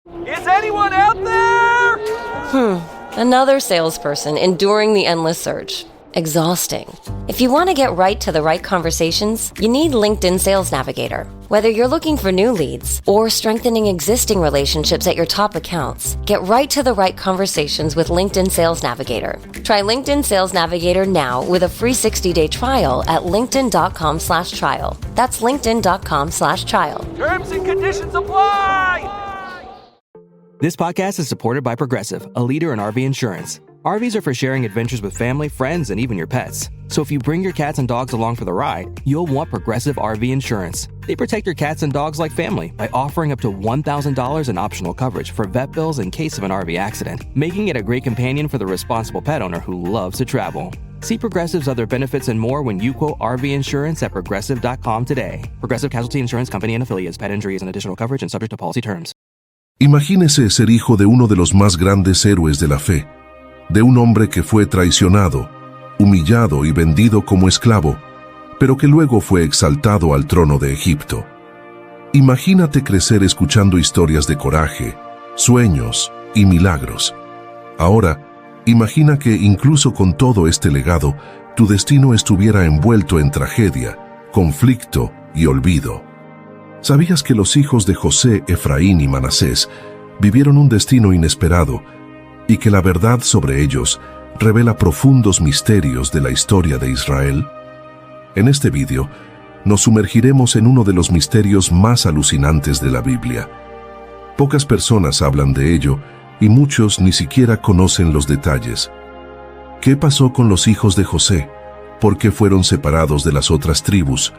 Is anyone out there? Another salesperson enduring the endless search. Exhausting. If you want to get right to the right conversations, you need LinkedIn Sales Navigator. Whether you're looking for new leads or strengthening existing relationships at your top accounts, get right to the right conversations with LinkedIn Sales Navigator. Try LinkedIn Sales Navigator now with a free 60-day trial at linkedin.com/trial. That's linkedin.com/trial. Terms and conditions apply! This podcast is supported by Progressive, a leader in RV insurance. RVs are for sharing adventures with family, friends, and even your pets. So if you bring your cats and dogs along for the ride, you'll want Progressive RV Insurance. They protect your cats and dogs like family by offering up to $1,000 in optional coverage for vet bills in case of an RV accident, making it a great companion for the responsible pet owner who loves to travel. See Progressive's other benefits and more when you quote RV Insurance at Progressive.com today. Progressive Casualty Insurance Company and Affiliates. Pet injury is an additional coverage and subject to policy terms. Imagínese ser hijo de uno de los más grandes héroes de la fe, de un hombre que fue traicionado, humillado y vendido como esclavo, pero que luego fue exaltado al trono de Egipto. Imagínate crecer escuchando historias de coraje, sueños y milagros. Ahora, imagina que incluso con todo este legado, tu destino estuviera envuelto en tragedia, conflicto y olvido. ¿Sabías que los hijos de José, Efraín y Manasés vivieron un destino inesperado y que la verdad sobre ellos revela profundos misterios de la historia de Israel? En este vídeo, nos sumergiremos en uno de los misterios más alucinantes de la Biblia. Pocas personas hablan de ello y muchos ni siquiera conocen los detalles. ¿Qué pasó con los hijos de José? ¿Por qué fueron separados de las otras tribus?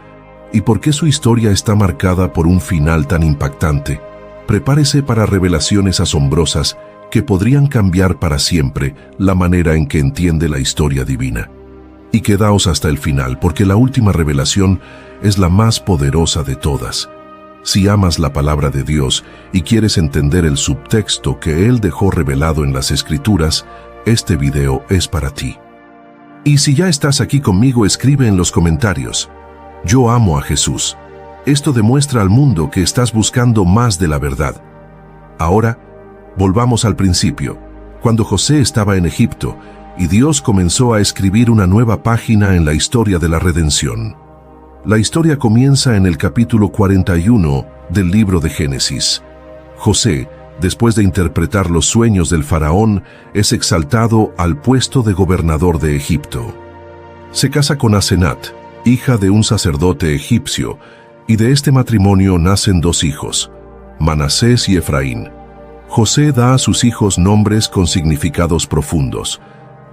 ¿Y por qué su historia está marcada por un final tan impactante? Prepárese para revelaciones asombrosas que podrían cambiar para siempre la manera en que entiende la historia divina. Y quedaos hasta el final, porque la última revelación es la más poderosa de todas. Si amas la palabra de Dios y quieres entender el subtexto que Él dejó revelado en las Escrituras, este video es para ti. Y si ya estás aquí conmigo, escribe en los comentarios: yo amo a Jesús. Esto demuestra al mundo que estás buscando más de la verdad. Ahora, volvamos al principio, cuando José estaba en Egipto y Dios comenzó a escribir una nueva página en la historia de la redención. La historia comienza en el capítulo 41 del libro de Génesis. José, después de interpretar los sueños del faraón, es exaltado al puesto de gobernador de Egipto. Se casa con Asenat, hija de un sacerdote egipcio, y de este matrimonio nacen dos hijos, Manasés y Efraín. José da a sus hijos nombres con significados profundos.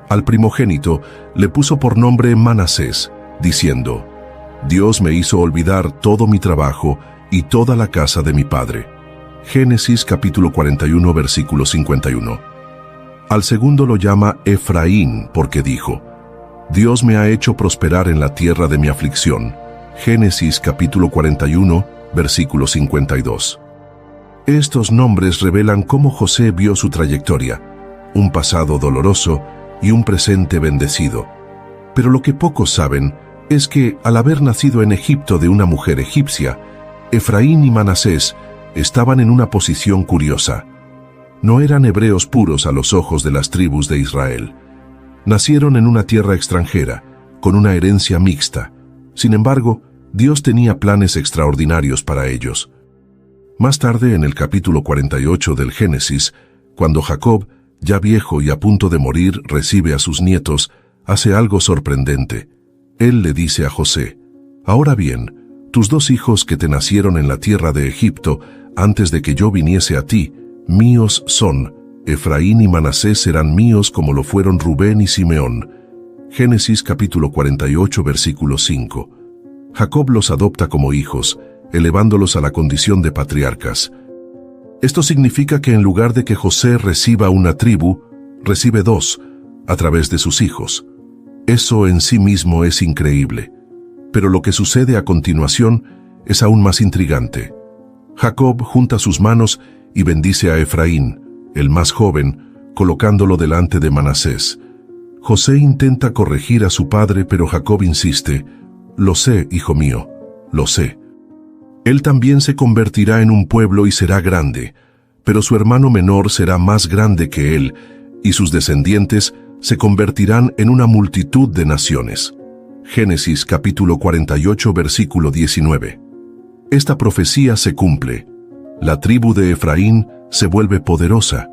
Al primogénito le puso por nombre Manasés, diciendo: Dios me hizo olvidar todo mi trabajo y toda la casa de mi padre. Génesis capítulo 41, versículo 51. Al segundo lo llama Efraín porque dijo: Dios me ha hecho prosperar en la tierra de mi aflicción. Génesis capítulo 41, versículo 52. Estos nombres revelan cómo José vio su trayectoria, un pasado doloroso y un presente bendecido. Pero lo que pocos saben es que, al haber nacido en Egipto de una mujer egipcia, Efraín y Manasés estaban en una posición curiosa. No eran hebreos puros a los ojos de las tribus de Israel. Nacieron en una tierra extranjera, con una herencia mixta. Sin embargo, Dios tenía planes extraordinarios para ellos. Más tarde, en el capítulo 48 del Génesis, cuando Jacob, ya viejo y a punto de morir, recibe a sus nietos, hace algo sorprendente. Él le dice a José: Ahora bien, tus dos hijos que te nacieron en la tierra de Egipto, antes de que yo viniese a ti, míos son. Efraín y Manasés serán míos como lo fueron Rubén y Simeón. Génesis capítulo 48, versículo 5. Jacob los adopta como hijos, elevándolos a la condición de patriarcas. Esto significa que en lugar de que José reciba una tribu, recibe dos, a través de sus hijos. Eso en sí mismo es increíble. Pero lo que sucede a continuación es aún más intrigante. Jacob junta sus manos y bendice a Efraín, el más joven, colocándolo delante de Manasés. José intenta corregir a su padre, pero Jacob insiste: Lo sé, hijo mío, lo sé. Él también se convertirá en un pueblo y será grande. pero su hermano menor será más grande que él, y sus descendientes se convertirán en una multitud de naciones. Génesis capítulo 48, versículo 19. Esta profecía se cumple. La tribu de Efraín se vuelve poderosa.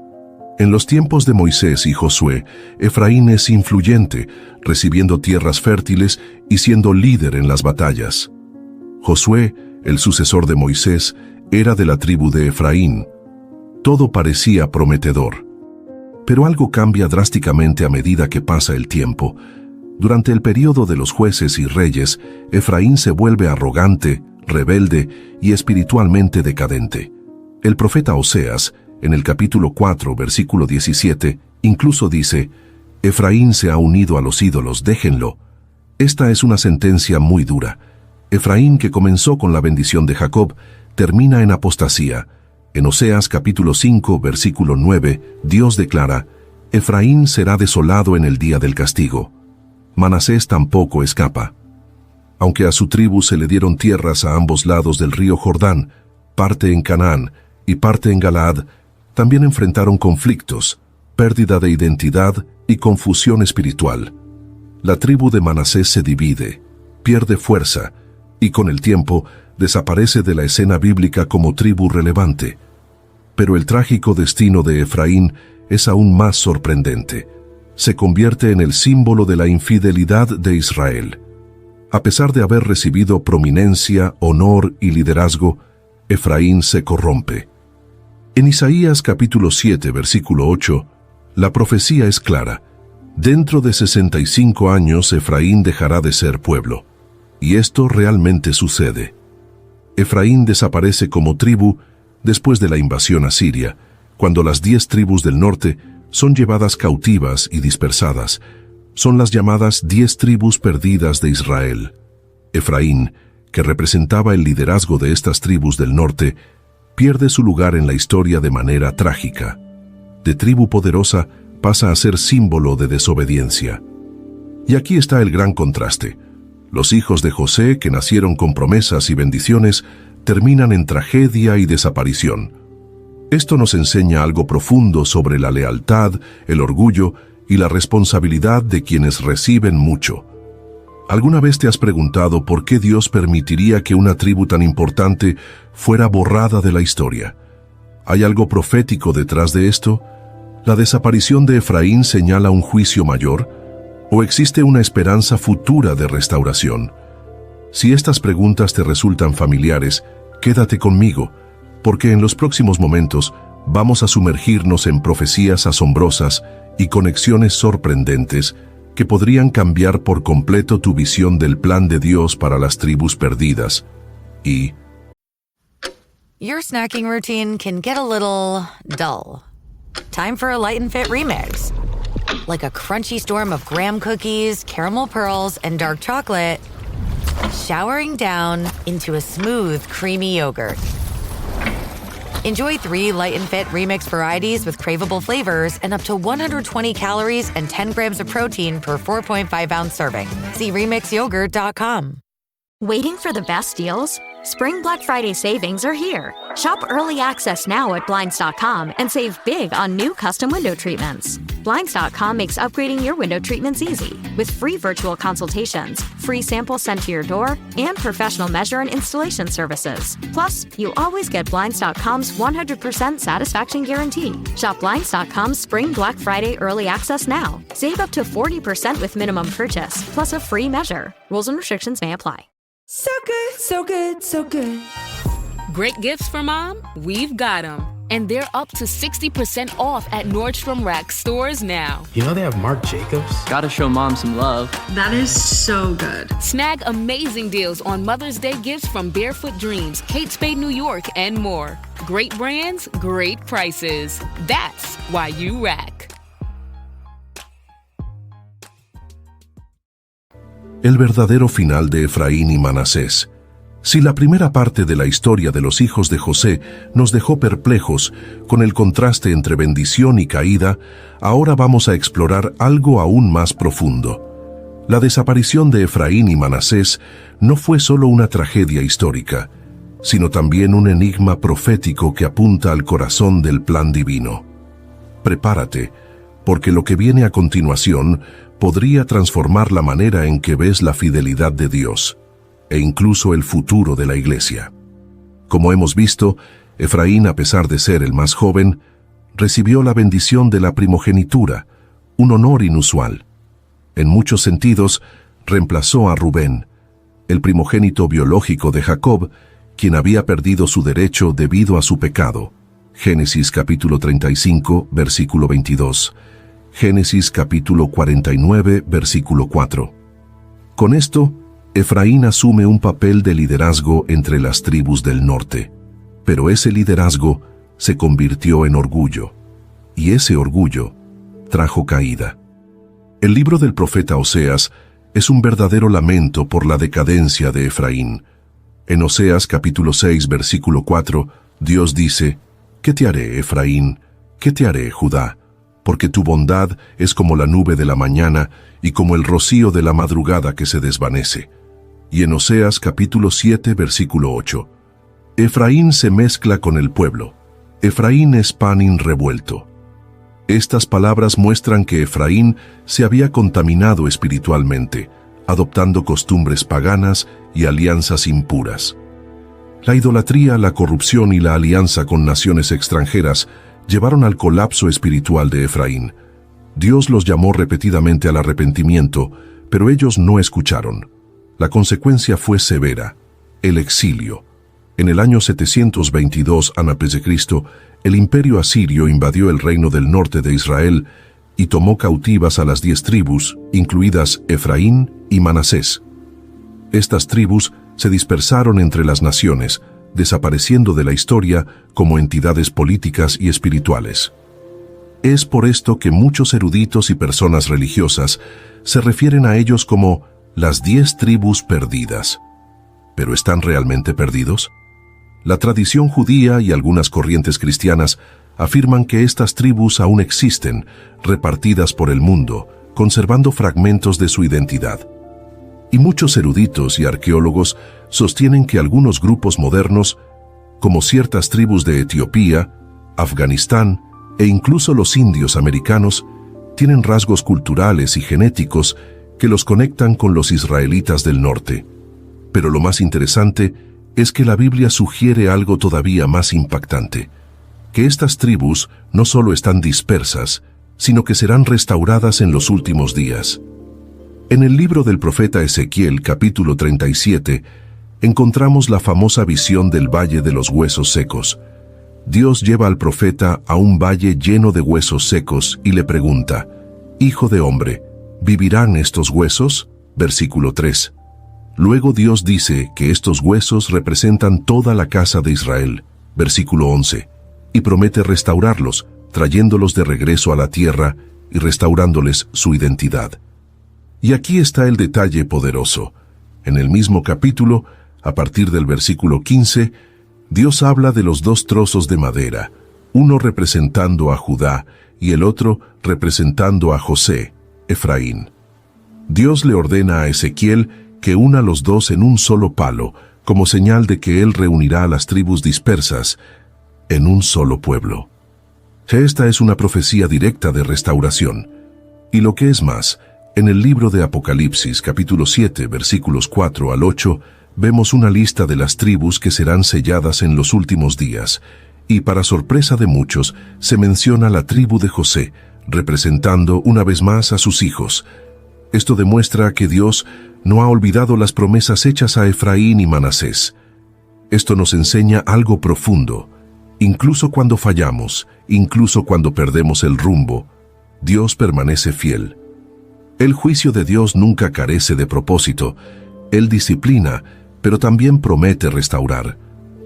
En los tiempos de Moisés y Josué, Efraín es influyente, recibiendo tierras fértiles y siendo líder en las batallas. Josué, el sucesor de Moisés, era de la tribu de Efraín. Todo parecía prometedor. Pero algo cambia drásticamente a medida que pasa el tiempo. Durante el período de los jueces y reyes, Efraín se vuelve arrogante, rebelde y espiritualmente decadente. El profeta Oseas, en el capítulo 4, versículo 17, incluso dice: Efraín se ha unido a los ídolos, déjenlo. Esta es una sentencia muy dura. Efraín, que comenzó con la bendición de Jacob, termina en apostasía. En Oseas capítulo 5, versículo 9, Dios declara: Efraín será desolado en el día del castigo. Manasés tampoco escapa. Aunque a su tribu se le dieron tierras a ambos lados del río Jordán, parte en Canaán y parte en Galaad, también enfrentaron conflictos, pérdida de identidad y confusión espiritual. La tribu de Manasés se divide, pierde fuerza y con el tiempo desaparece de la escena bíblica como tribu relevante. Pero el trágico destino de Efraín es aún más sorprendente. Se convierte en el símbolo de la infidelidad de Israel. A pesar de haber recibido prominencia, honor y liderazgo, Efraín se corrompe. En Isaías capítulo 7, versículo 8, la profecía es clara: dentro de 65 años Efraín dejará de ser pueblo. Y esto realmente sucede. Efraín desaparece como tribu después de la invasión asiria, cuando las 10 tribus del norte son llevadas cautivas y dispersadas. Son las llamadas 10 tribus perdidas de Israel. Efraín, que representaba el liderazgo de estas tribus del norte, pierde su lugar en la historia de manera trágica. De tribu poderosa pasa a ser símbolo de desobediencia. Y aquí está el gran contraste. Los hijos de José, que nacieron con promesas y bendiciones, terminan en tragedia y desaparición. Esto nos enseña algo profundo sobre la lealtad, el orgullo y la responsabilidad de quienes reciben mucho. ¿Alguna vez te has preguntado por qué Dios permitiría que una tribu tan importante fuera borrada de la historia? ¿Hay algo profético detrás de esto? ¿La desaparición de Efraín señala un juicio mayor? ¿O existe una esperanza futura de restauración? Si estas preguntas te resultan familiares, quédate conmigo, porque en los próximos momentos vamos a sumergirnos en profecías asombrosas y conexiones sorprendentes que podrían cambiar por completo tu visión del plan de Dios para las tribus perdidas. Y Your snacking routine can get a little dull. Time for a Light and Fit remix. Like a crunchy storm of graham cookies, caramel pearls, and dark chocolate, showering down into a smooth, creamy yogurt. Enjoy 3 Light and Fit remix varieties with craveable flavors and up to 120 calories and 10 grams of protein per 4.5-ounce serving. See remixyogurt.com. Waiting for the best deals? Spring Black Friday savings are here. Shop early access now at Blinds.com and save big on new custom window treatments. Blinds.com makes upgrading your window treatments easy with free virtual consultations, free samples sent to your door, and professional measure and installation services. Plus, you always get Blinds.com's 100% satisfaction guarantee. Shop Blinds.com's Spring Black Friday early access now. Save up to 40% with minimum purchase, plus a free measure. Rules and restrictions may apply. So good, so good, so good. Great gifts for mom? We've got them. And they're up to 60% off at Nordstrom Rack stores now. You know they have Marc Jacobs? Gotta show mom some love. That is so good. Snag amazing deals on Mother's Day gifts from Barefoot Dreams, Kate Spade New York, and more. Great brands, great prices. That's why you rack. El verdadero final de Efraín y Manasés. Si la primera parte de la historia de los hijos de José nos dejó perplejos con el contraste entre bendición y caída, ahora vamos a explorar algo aún más profundo. La desaparición de Efraín y Manasés no fue solo una tragedia histórica. sino también un enigma profético que apunta al corazón del plan divino. Prepárate, porque lo que viene a continuación podría transformar la manera en que ves la fidelidad de Dios, e incluso el futuro de la Iglesia. Como hemos visto, Efraín, a pesar de ser el más joven, recibió la bendición de la primogenitura, un honor inusual. En muchos sentidos, reemplazó a Rubén, el primogénito biológico de Jacob, quien había perdido su derecho debido a su pecado. Génesis capítulo 35, versículo 22. Génesis capítulo 49, versículo 4. Con esto, Efraín asume un papel de liderazgo entre las tribus del norte, pero ese liderazgo se convirtió en orgullo, y ese orgullo trajo caída. El libro del profeta Oseas es un verdadero lamento por la decadencia de Efraín. En Oseas capítulo 6, versículo 4, Dios dice: «¿Qué te haré, Efraín? ¿Qué te haré, Judá? Porque tu bondad es como la nube de la mañana y como el rocío de la madrugada que se desvanece». Y en Oseas capítulo 7, versículo 8, Efraín se mezcla con el pueblo. Efraín es pan revuelto. Estas palabras muestran que Efraín se había contaminado espiritualmente, adoptando costumbres paganas y alianzas impuras. La idolatría, la corrupción y la alianza con naciones extranjeras llevaron al colapso espiritual de Efraín. Dios los llamó repetidamente al arrepentimiento, pero ellos no escucharon. La consecuencia fue severa: el exilio. En el año 722 a.C., el imperio asirio invadió el reino del norte de Israel y tomó cautivas a las 10 tribus, incluidas Efraín y Manasés. Estas tribus se dispersaron entre las naciones, desapareciendo de la historia como entidades políticas y espirituales. Es por esto que muchos eruditos y personas religiosas se refieren a ellos como las 10 tribus perdidas. ¿Pero están realmente perdidos? La tradición judía y algunas corrientes cristianas afirman que estas tribus aún existen, repartidas por el mundo, conservando fragmentos de su identidad. Y muchos eruditos y arqueólogos sostienen que algunos grupos modernos, como ciertas tribus de Etiopía, Afganistán e incluso los indios americanos, tienen rasgos culturales y genéticos que los conectan con los israelitas del norte. Pero lo más interesante es que la Biblia sugiere algo todavía más impactante: que estas tribus no solo están dispersas, sino que serán restauradas en los últimos días. En el libro del profeta Ezequiel, capítulo 37, encontramos la famosa visión del Valle de los Huesos Secos. Dios lleva al profeta a un valle lleno de huesos secos y le pregunta: «Hijo de hombre, ¿vivirán estos huesos?». Versículo 3. Luego Dios dice que estos huesos representan toda la casa de Israel. Versículo 11. Y promete restaurarlos, trayéndolos de regreso a la tierra y restaurándoles su identidad. Y aquí está el detalle poderoso. En el mismo capítulo, a partir del versículo 15, Dios habla de los 2 trozos de madera, uno representando a Judá y el otro representando a José, Efraín. Dios le ordena a Ezequiel que una los dos en un solo palo, como señal de que él reunirá a las tribus dispersas en un solo pueblo. Esta es una profecía directa de restauración. Y lo que es más, en el libro de Apocalipsis, capítulo 7, versículos 4 al 8, vemos una lista de las tribus que serán selladas en los últimos días, y para sorpresa de muchos, se menciona la tribu de José, representando una vez más a sus hijos. Esto demuestra que Dios no ha olvidado las promesas hechas a Efraín y Manasés. Esto nos enseña algo profundo. Incluso cuando fallamos, incluso cuando perdemos el rumbo, Dios permanece fiel. El juicio de Dios nunca carece de propósito. Él disciplina, pero también promete restaurar.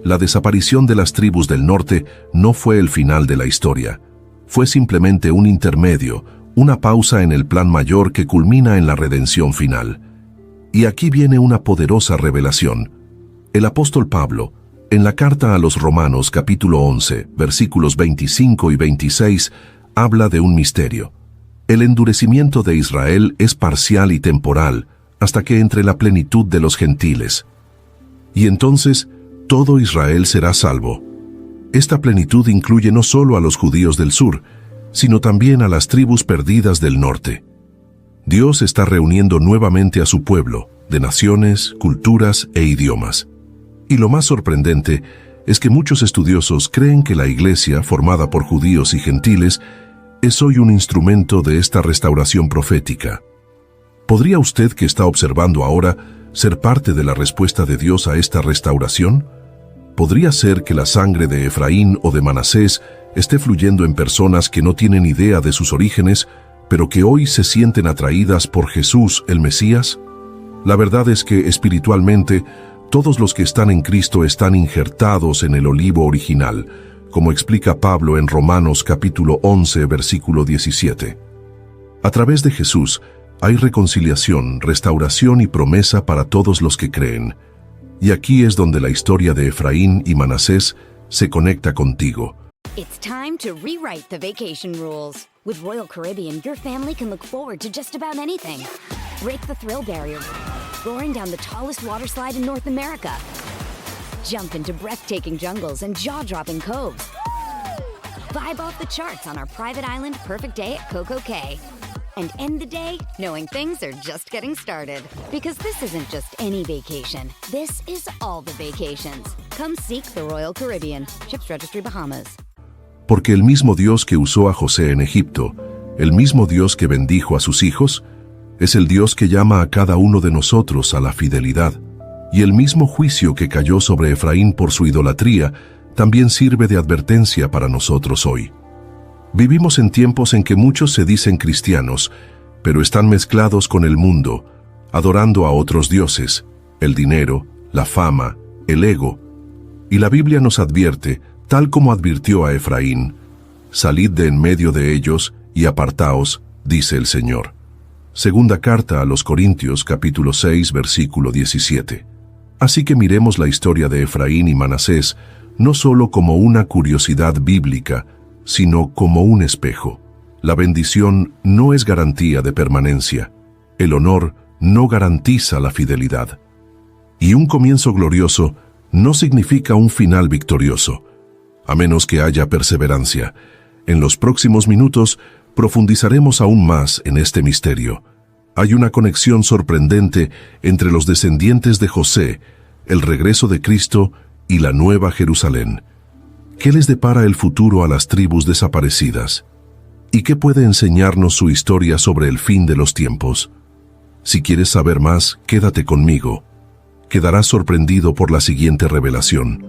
La desaparición de las tribus del norte no fue el final de la historia. Fue simplemente un intermedio, una pausa en el plan mayor que culmina en la redención final. Y aquí viene una poderosa revelación. El apóstol Pablo, en la carta a los Romanos capítulo 11, versículos 25 y 26, habla de un misterio. El endurecimiento de Israel es parcial y temporal, hasta que entre la plenitud de los gentiles. Y entonces, todo Israel será salvo. Esta plenitud incluye no solo a los judíos del sur, sino también a las tribus perdidas del norte. Dios está reuniendo nuevamente a su pueblo, de naciones, culturas e idiomas. Y lo más sorprendente es que muchos estudiosos creen que la iglesia, formada por judíos y gentiles, es hoy un instrumento de esta restauración profética. ¿Podría usted, que está observando ahora, ser parte de la respuesta de Dios a esta restauración? ¿Podría ser que la sangre de Efraín o de Manasés esté fluyendo en personas que no tienen idea de sus orígenes, pero que hoy se sienten atraídas por Jesús, el Mesías? La verdad es que, espiritualmente, todos los que están en Cristo están injertados en el olivo original, como explica Pablo en Romanos capítulo 11, versículo 17. A través de Jesús hay reconciliación, restauración y promesa para todos los que creen. Y aquí es donde la historia de Efraín y Manasés se conecta contigo. It's time to rewrite the vacation rules. With Royal Caribbean, your family can look forward to just about anything. Break the thrill barrier, roaring down the tallest water slide in North America. Jump into breathtaking jungles and jaw-dropping coves. Vibe off the charts on our private island Perfect Day at Coco Cay. And end the day knowing things are just getting started. Because this isn't just any vacation. This is all the vacations. Come seek the Royal Caribbean. Ships Registry, Bahamas. Porque el mismo Dios que usó a José en Egipto, el mismo Dios que bendijo a sus hijos, es el Dios que llama a cada uno de nosotros a la fidelidad. Y el mismo juicio que cayó sobre Efraín por su idolatría también sirve de advertencia para nosotros hoy. Vivimos en tiempos en que muchos se dicen cristianos, pero están mezclados con el mundo, adorando a otros dioses, el dinero, la fama, el ego. Y la Biblia nos advierte, tal como advirtió a Efraín: salid de en medio de ellos y apartaos, dice el Señor. Segunda carta a los Corintios, capítulo 6, versículo 17. Así que miremos la historia de Efraín y Manasés no solo como una curiosidad bíblica, sino como un espejo. La bendición no es garantía de permanencia. El honor no garantiza la fidelidad. Y un comienzo glorioso no significa un final victorioso, a menos que haya perseverancia. En los próximos minutos profundizaremos aún más en este misterio. Hay una conexión sorprendente entre los descendientes de José, el regreso de Cristo y la Nueva Jerusalén. ¿Qué les depara el futuro a las tribus desaparecidas? ¿Y qué puede enseñarnos su historia sobre el fin de los tiempos? Si quieres saber más, quédate conmigo. Quedarás sorprendido por la siguiente revelación.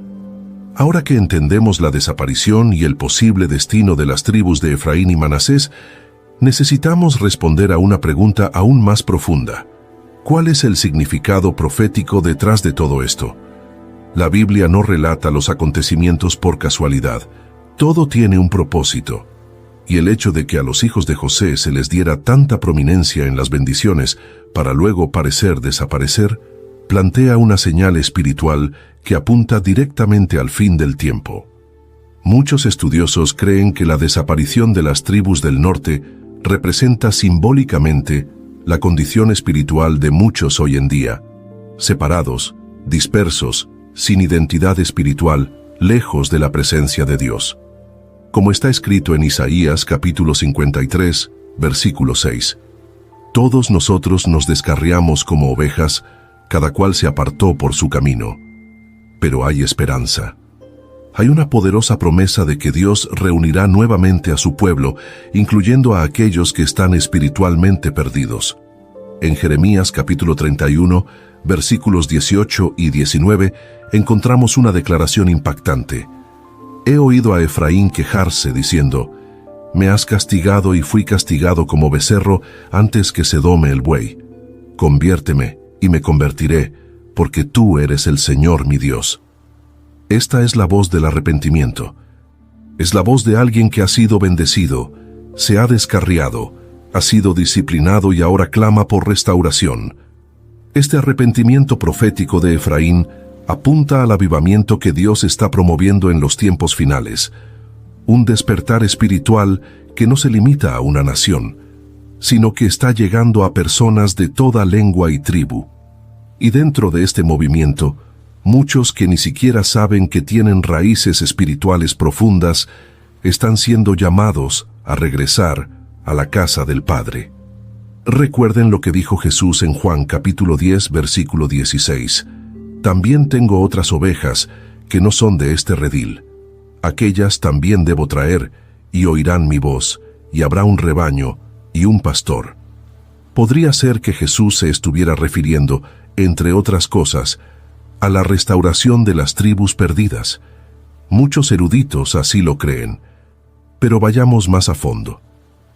Ahora que entendemos la desaparición y el posible destino de las tribus de Efraín y Manasés, necesitamos responder a una pregunta aún más profunda. ¿Cuál es el significado profético detrás de todo esto? La Biblia no relata los acontecimientos por casualidad. Todo tiene un propósito. Y el hecho de que a los hijos de José se les diera tanta prominencia en las bendiciones para luego parecer desaparecer, plantea una señal espiritual que apunta directamente al fin del tiempo. Muchos estudiosos creen que la desaparición de las tribus del norte representa simbólicamente la condición espiritual de muchos hoy en día, separados, dispersos, sin identidad espiritual, lejos de la presencia de Dios. Como está escrito en Isaías capítulo 53, versículo 6. Todos nosotros nos descarriamos como ovejas, cada cual se apartó por su camino. Pero hay esperanza. Hay una poderosa promesa de que Dios reunirá nuevamente a su pueblo, incluyendo a aquellos que están espiritualmente perdidos. En Jeremías capítulo 31, versículos 18 y 19, encontramos una declaración impactante. He oído a Efraín quejarse, diciendo: me has castigado y fui castigado como becerro antes que se dome el buey. Conviérteme y me convertiré, porque tú eres el Señor mi Dios. Esta es la voz del arrepentimiento. Es la voz de alguien que ha sido bendecido, se ha descarriado, ha sido disciplinado y ahora clama por restauración. Este arrepentimiento profético de Efraín apunta al avivamiento que Dios está promoviendo en los tiempos finales, un despertar espiritual que no se limita a una nación, sino que está llegando a personas de toda lengua y tribu. Y dentro de este movimiento muchos que ni siquiera saben que tienen raíces espirituales profundas, están siendo llamados a regresar a la casa del Padre. Recuerden lo que dijo Jesús en Juan capítulo 10, versículo 16. También tengo otras ovejas que no son de este redil. Aquellas también debo traer, y oirán mi voz, y habrá un rebaño y un pastor. Podría ser que Jesús se estuviera refiriendo, entre otras cosas, a la restauración de las tribus perdidas. Muchos eruditos así lo creen. Pero vayamos más a fondo.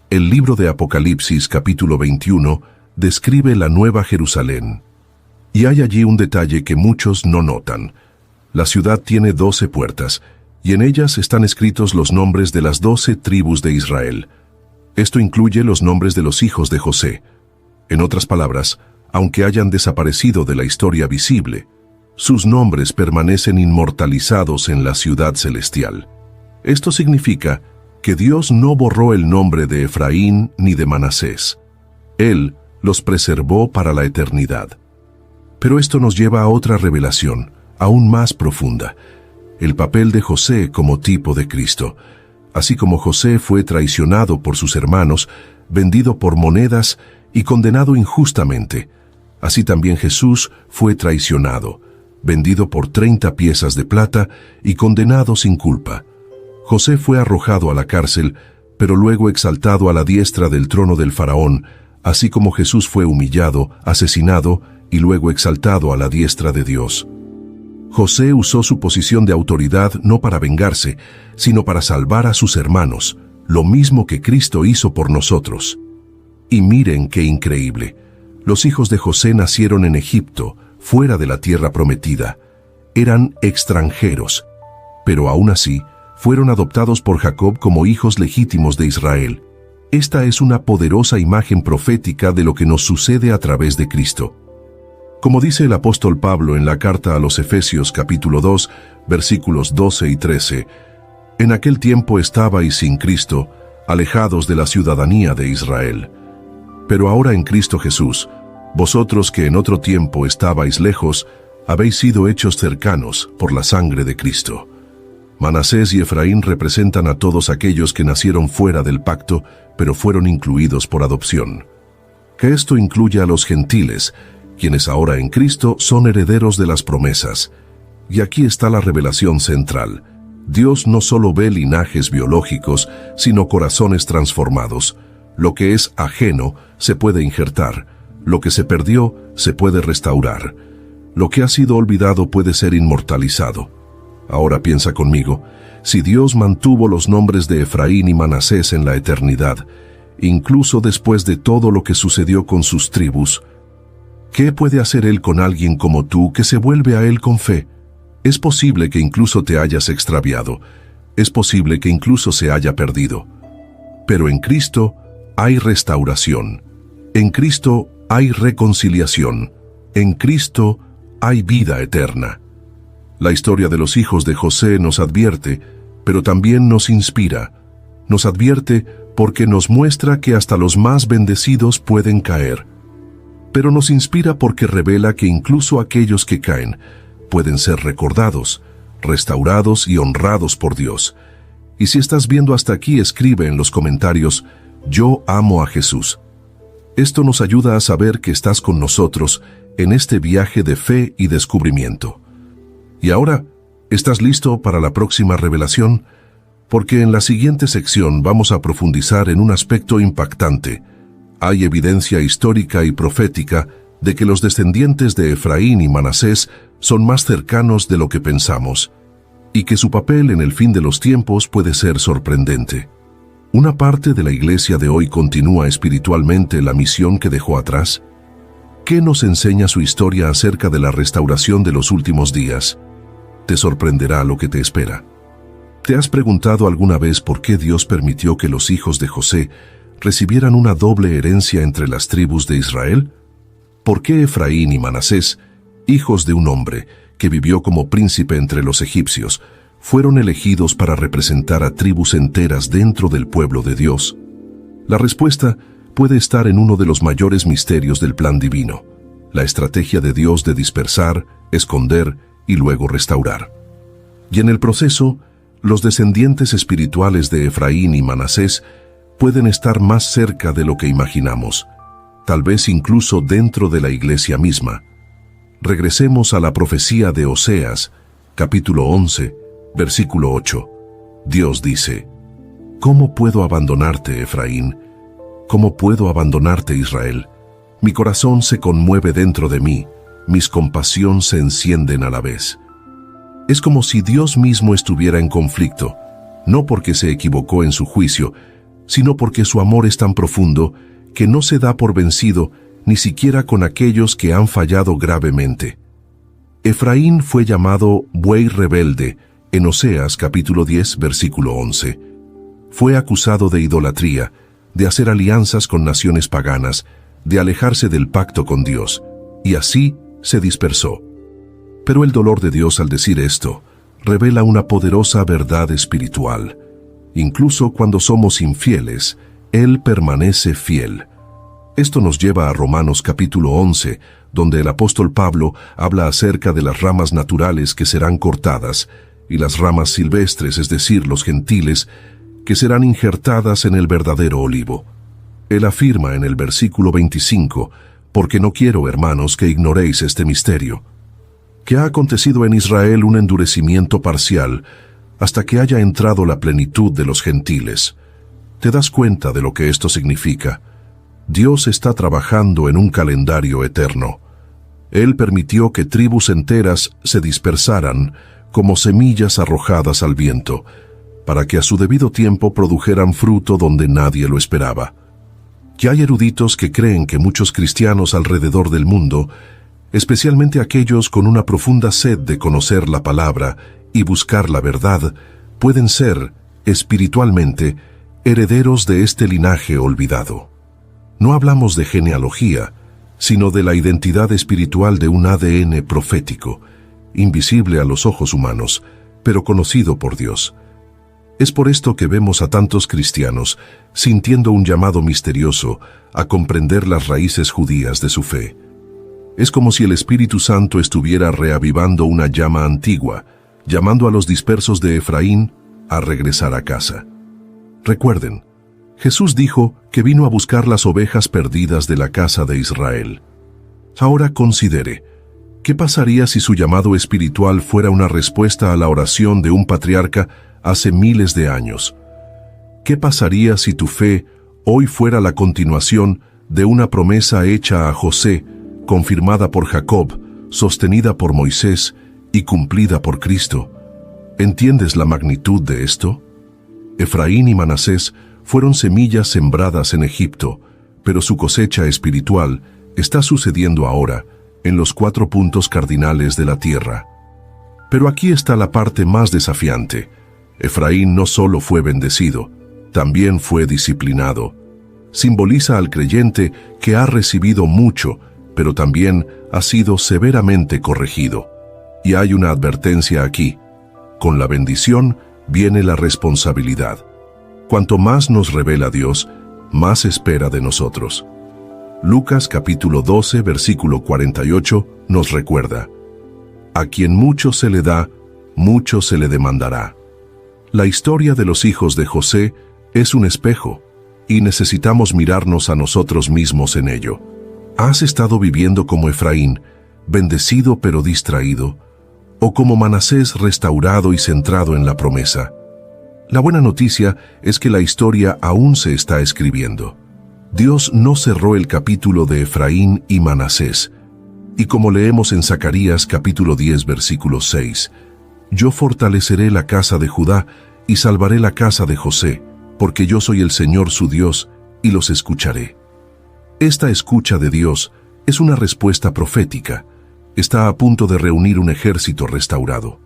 El libro de Apocalipsis capítulo 21 describe la Nueva Jerusalén. Y hay allí un detalle que muchos no notan. La ciudad tiene 12 puertas, y en ellas están escritos los nombres de las 12 tribus de Israel. Esto incluye los nombres de los hijos de José. En otras palabras, aunque hayan desaparecido de la historia visible, sus nombres permanecen inmortalizados en la ciudad celestial. Esto significa que Dios no borró el nombre de Efraín ni de Manasés. Él los preservó para la eternidad. Pero esto nos lleva a otra revelación, aún más profunda, el papel de José como tipo de Cristo. Así como José fue traicionado por sus hermanos, vendido por monedas y condenado injustamente, así también Jesús fue traicionado, vendido por 30 piezas de plata y condenado sin culpa. José fue arrojado a la cárcel, pero luego exaltado a la diestra del trono del faraón, así como Jesús fue humillado, asesinado y luego exaltado a la diestra de Dios. José usó su posición de autoridad no para vengarse, sino para salvar a sus hermanos, lo mismo que Cristo hizo por nosotros. Y miren qué increíble. Los hijos de José nacieron en Egipto, fuera de la tierra prometida. Eran extranjeros, pero aún así fueron adoptados por Jacob como hijos legítimos de Israel. Esta es una poderosa imagen profética de lo que nos sucede a través de Cristo. Como dice el apóstol Pablo en la carta a los Efesios capítulo 2, versículos 12 y 13, en aquel tiempo estabais sin Cristo, alejados de la ciudadanía de Israel. Pero ahora en Cristo Jesús, vosotros que en otro tiempo estabais lejos, habéis sido hechos cercanos por la sangre de Cristo. Manasés y Efraín representan a todos aquellos que nacieron fuera del pacto, pero fueron incluidos por adopción. Que esto incluye a los gentiles, quienes ahora en Cristo son herederos de las promesas. Y aquí está la revelación central. Dios no solo ve linajes biológicos, sino corazones transformados. Lo que es ajeno se puede injertar. Lo que se perdió se puede restaurar. Lo que ha sido olvidado puede ser inmortalizado. Ahora piensa conmigo, si Dios mantuvo los nombres de Efraín y Manasés en la eternidad, incluso después de todo lo que sucedió con sus tribus, ¿qué puede hacer Él con alguien como tú que se vuelve a Él con fe? Es posible que incluso te hayas extraviado, es posible que incluso se haya perdido. Pero en Cristo hay restauración, en Cristo hay reconciliación, en Cristo hay vida eterna. La historia de los hijos de José nos advierte, pero también nos inspira. Nos advierte porque nos muestra que hasta los más bendecidos pueden caer. Pero nos inspira porque revela que incluso aquellos que caen pueden ser recordados, restaurados y honrados por Dios. Y si estás viendo hasta aquí, escribe en los comentarios, yo amo a Jesús. Esto nos ayuda a saber que estás con nosotros en este viaje de fe y descubrimiento. Y ahora, ¿estás listo para la próxima revelación? Porque en la siguiente sección vamos a profundizar en un aspecto impactante. Hay evidencia histórica y profética de que los descendientes de Efraín y Manasés son más cercanos de lo que pensamos, y que su papel en el fin de los tiempos puede ser sorprendente. ¿Una parte de la iglesia de hoy continúa espiritualmente la misión que dejó atrás? ¿Qué nos enseña su historia acerca de la restauración de los últimos días? Te sorprenderá lo que te espera. ¿Te has preguntado alguna vez por qué Dios permitió que los hijos de José recibieran una doble herencia entre las tribus de Israel? ¿Por qué Efraín y Manasés, hijos de un hombre que vivió como príncipe entre los egipcios, fueron elegidos para representar a tribus enteras dentro del pueblo de Dios? La respuesta puede estar en uno de los mayores misterios del plan divino, la estrategia de Dios de dispersar, esconder y luego restaurar. Y en el proceso, los descendientes espirituales de Efraín y Manasés pueden estar más cerca de lo que imaginamos, tal vez incluso dentro de la iglesia misma. Regresemos a la profecía de Oseas, capítulo 11, versículo 8. Dios dice: ¿Cómo puedo abandonarte, Efraín? ¿Cómo puedo abandonarte, Israel? Mi corazón se conmueve dentro de mí, mis compasión se encienden a la vez. Es como si Dios mismo estuviera en conflicto, no porque se equivocó en su juicio, sino porque su amor es tan profundo que no se da por vencido ni siquiera con aquellos que han fallado gravemente. Efraín fue llamado buey rebelde en Oseas capítulo 10, versículo 11. Fue acusado de idolatría, de hacer alianzas con naciones paganas, de alejarse del pacto con Dios, y así se dispersó. Pero el dolor de Dios al decir esto revela una poderosa verdad espiritual. Incluso cuando somos infieles, Él permanece fiel. Esto nos lleva a Romanos capítulo 11, donde el apóstol Pablo habla acerca de las ramas naturales que serán cortadas y las ramas silvestres, es decir, los gentiles, que serán injertadas en el verdadero olivo. Él afirma en el versículo 25, porque no quiero, hermanos, que ignoréis este misterio, que ha acontecido en Israel un endurecimiento parcial hasta que haya entrado la plenitud de los gentiles. ¿Te das cuenta de lo que esto significa? Dios está trabajando en un calendario eterno. Él permitió que tribus enteras se dispersaran como semillas arrojadas al viento, para que a su debido tiempo produjeran fruto donde nadie lo esperaba. Y hay eruditos que creen que muchos cristianos alrededor del mundo, especialmente aquellos con una profunda sed de conocer la palabra y buscar la verdad, pueden ser, espiritualmente, herederos de este linaje olvidado. No hablamos de genealogía, sino de la identidad espiritual de un ADN profético, invisible a los ojos humanos, pero conocido por Dios. Es por esto que vemos a tantos cristianos sintiendo un llamado misterioso a comprender las raíces judías de su fe. Es como si el Espíritu Santo estuviera reavivando una llama antigua, llamando a los dispersos de Efraín a regresar a casa. Recuerden, Jesús dijo que vino a buscar las ovejas perdidas de la casa de Israel. Ahora considere, ¿qué pasaría si su llamado espiritual fuera una respuesta a la oración de un patriarca hace miles de años? ¿Qué pasaría si tu fe hoy fuera la continuación de una promesa hecha a José, confirmada por Jacob, sostenida por Moisés y cumplida por Cristo? ¿Entiendes la magnitud de esto? Efraín y Manasés fueron semillas sembradas en Egipto, pero su cosecha espiritual está sucediendo ahora en los 4 puntos cardinales de la tierra. Pero aquí está la parte más desafiante. Efraín no solo fue bendecido, también fue disciplinado. Simboliza al creyente que ha recibido mucho, pero también ha sido severamente corregido. Y hay una advertencia aquí. Con la bendición viene la responsabilidad. Cuanto más nos revela Dios, más espera de nosotros. Lucas capítulo 12, versículo 48 nos recuerda: a quien mucho se le da, mucho se le demandará. La historia de los hijos de José es un espejo, y necesitamos mirarnos a nosotros mismos en ello. ¿Has estado viviendo como Efraín, bendecido pero distraído, o como Manasés, restaurado y centrado en la promesa? La buena noticia es que la historia aún se está escribiendo. Dios no cerró el capítulo de Efraín y Manasés, y como leemos en Zacarías capítulo 10, versículo 6, yo fortaleceré la casa de Judá y salvaré la casa de José, porque yo soy el Señor su Dios, y los escucharé. Esta escucha de Dios es una respuesta profética. Está a punto de reunir un ejército restaurado.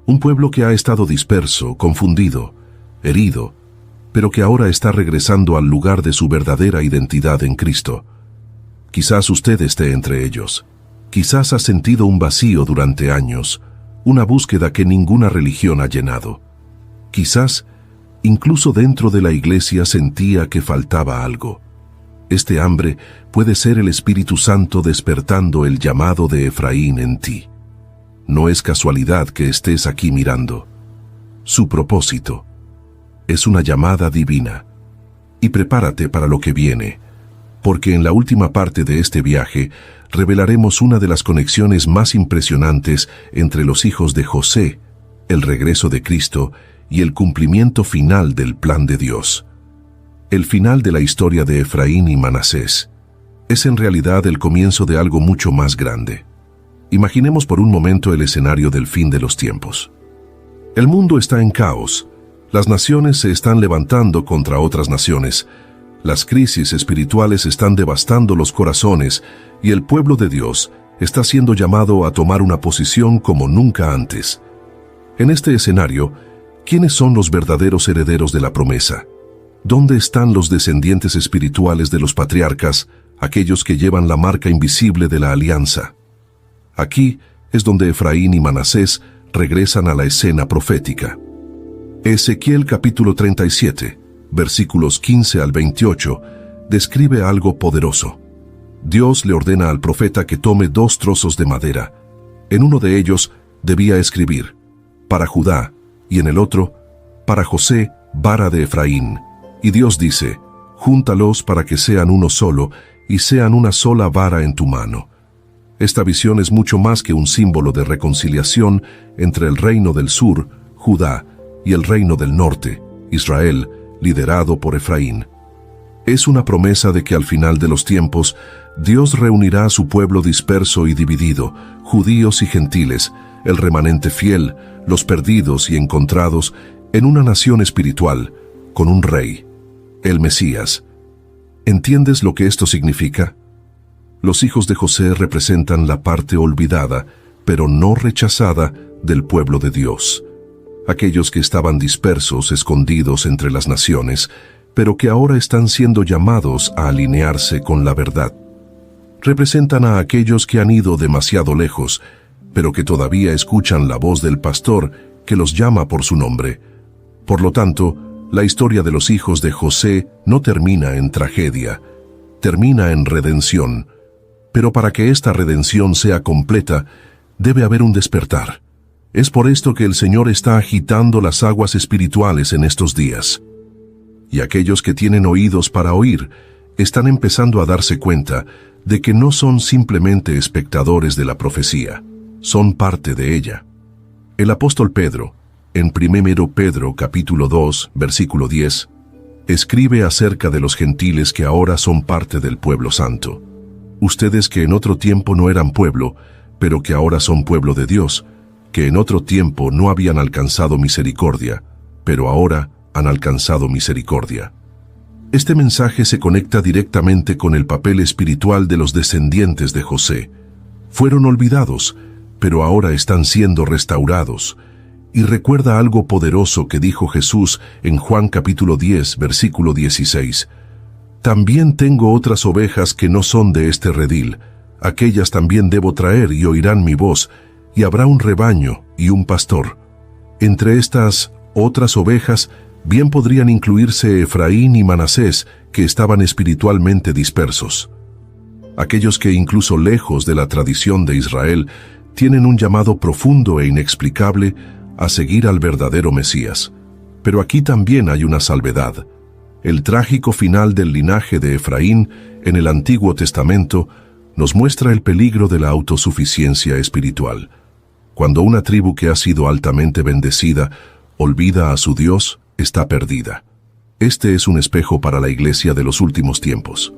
Un pueblo que ha estado disperso, confundido, herido, pero que ahora está regresando al lugar de su verdadera identidad en Cristo. Quizás usted esté entre ellos. Quizás ha sentido un vacío durante años, una búsqueda que ninguna religión ha llenado. Quizás, incluso dentro de la iglesia sentía que faltaba algo. Este hambre puede ser el Espíritu Santo despertando el llamado de Efraín en ti. no es casualidad que estés aquí mirando. Su propósito es una llamada divina. Y prepárate para lo que viene, porque en la última parte de este viaje revelaremos una de las conexiones más impresionantes entre los hijos de José, el regreso de Cristo y el cumplimiento final del plan de Dios. El final de la historia de Efraín y Manasés es en realidad el comienzo de algo mucho más grande. Imaginemos por un momento el escenario del fin de los tiempos. El mundo está en caos. Las naciones se están levantando contra otras naciones. Las crisis espirituales están devastando los corazones y el pueblo de Dios está siendo llamado a tomar una posición como nunca antes. En este escenario, ¿quiénes son los verdaderos herederos de la promesa? ¿Dónde están los descendientes espirituales de los patriarcas, aquellos que llevan la marca invisible de la alianza? Aquí es donde Efraín y Manasés regresan a la escena profética. Ezequiel capítulo 37, versículos 15 al 28, describe algo poderoso. Dios le ordena al profeta que tome 2 trozos de madera. En uno de ellos debía escribir, para Judá, y en el otro, para José, vara de Efraín. Y Dios dice, júntalos para que sean uno solo, y sean una sola vara en tu mano. Esta visión es mucho más que un símbolo de reconciliación entre el reino del sur, Judá, y el reino del norte, Israel, liderado por Efraín. Es una promesa de que al final de los tiempos, Dios reunirá a su pueblo disperso y dividido, judíos y gentiles, el remanente fiel, los perdidos y encontrados, en una nación espiritual, con un rey, el Mesías. ¿Entiendes lo que esto significa? Los hijos de José representan la parte olvidada, pero no rechazada, del pueblo de Dios. Aquellos que estaban dispersos, escondidos entre las naciones, pero que ahora están siendo llamados a alinearse con la verdad. Representan a aquellos que han ido demasiado lejos, pero que todavía escuchan la voz del pastor que los llama por su nombre. Por lo tanto, la historia de los hijos de José no termina en tragedia, termina en redención. Pero para que esta redención sea completa, debe haber un despertar. Es por esto que el Señor está agitando las aguas espirituales en estos días. Y aquellos que tienen oídos para oír, están empezando a darse cuenta de que no son simplemente espectadores de la profecía, son parte de ella. El apóstol Pedro, en 1 Pedro capítulo 2, versículo 10, escribe acerca de los gentiles que ahora son parte del pueblo santo. Ustedes que en otro tiempo no eran pueblo, pero que ahora son pueblo de Dios, que en otro tiempo no habían alcanzado misericordia, pero ahora han alcanzado misericordia. Este mensaje se conecta directamente con el papel espiritual de los descendientes de José. Fueron olvidados, pero ahora están siendo restaurados. Y recuerda algo poderoso que dijo Jesús en Juan capítulo 10, versículo 16. También tengo otras ovejas que no son de este redil. Aquellas también debo traer y oirán mi voz, y habrá un rebaño y un pastor. Entre estas otras ovejas bien podrían incluirse Efraín y Manasés, que estaban espiritualmente dispersos. Aquellos que incluso lejos de la tradición de Israel tienen un llamado profundo e inexplicable a seguir al verdadero Mesías. Pero aquí también hay una salvedad. El trágico final del linaje de Efraín en el Antiguo Testamento nos muestra el peligro de la autosuficiencia espiritual. Cuando una tribu que ha sido altamente bendecida olvida a su Dios, está perdida. Este es un espejo para la iglesia de los últimos tiempos.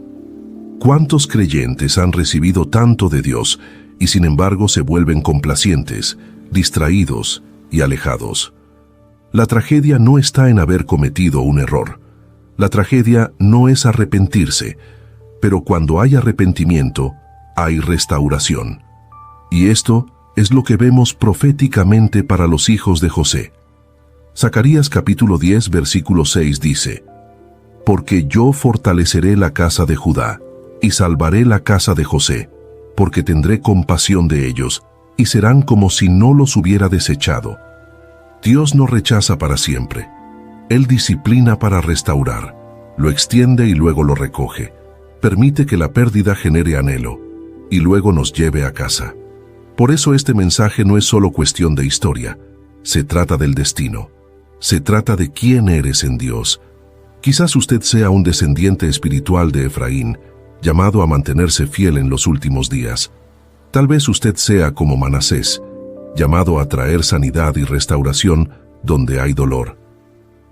¿Cuántos creyentes han recibido tanto de Dios y sin embargo se vuelven complacientes, distraídos y alejados? La tragedia no está en haber cometido un error. La tragedia no es arrepentirse, pero cuando hay arrepentimiento, hay restauración. Y esto es lo que vemos proféticamente para los hijos de José. Zacarías capítulo 10, versículo 6 dice, «Porque yo fortaleceré la casa de Judá, y salvaré la casa de José, porque tendré compasión de ellos, y serán como si no los hubiera desechado». Dios no rechaza para siempre. Él disciplina para restaurar, lo extiende y luego lo recoge. Permite que la pérdida genere anhelo, y luego nos lleve a casa. Por eso este mensaje no es solo cuestión de historia, se trata del destino, se trata de quién eres en Dios. Quizás usted sea un descendiente espiritual de Efraín, llamado a mantenerse fiel en los últimos días. Tal vez usted sea como Manasés, llamado a traer sanidad y restauración donde hay dolor.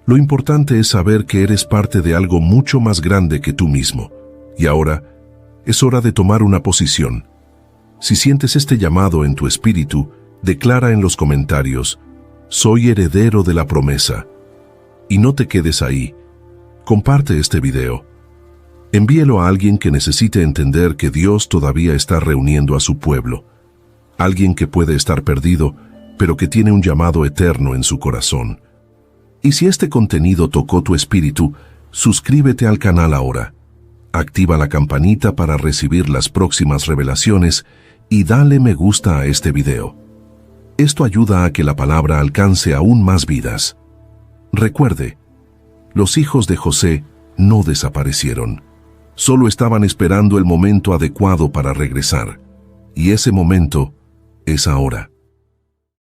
Lo importante es saber que eres parte de algo mucho más grande que tú mismo. Y ahora, es hora de tomar una posición. Si sientes este llamado en tu espíritu, declara en los comentarios: soy heredero de la promesa. Y no te quedes ahí. Comparte este video. Envíelo a alguien que necesite entender que Dios todavía está reuniendo a su pueblo. Alguien que puede estar perdido, pero que tiene un llamado eterno en su corazón. Y si este contenido tocó tu espíritu, suscríbete al canal ahora. Activa la campanita para recibir las próximas revelaciones y dale me gusta a este video. Esto ayuda a que la palabra alcance aún más vidas. Recuerde, los hijos de José no desaparecieron. Solo estaban esperando el momento adecuado para regresar. Y ese momento es ahora.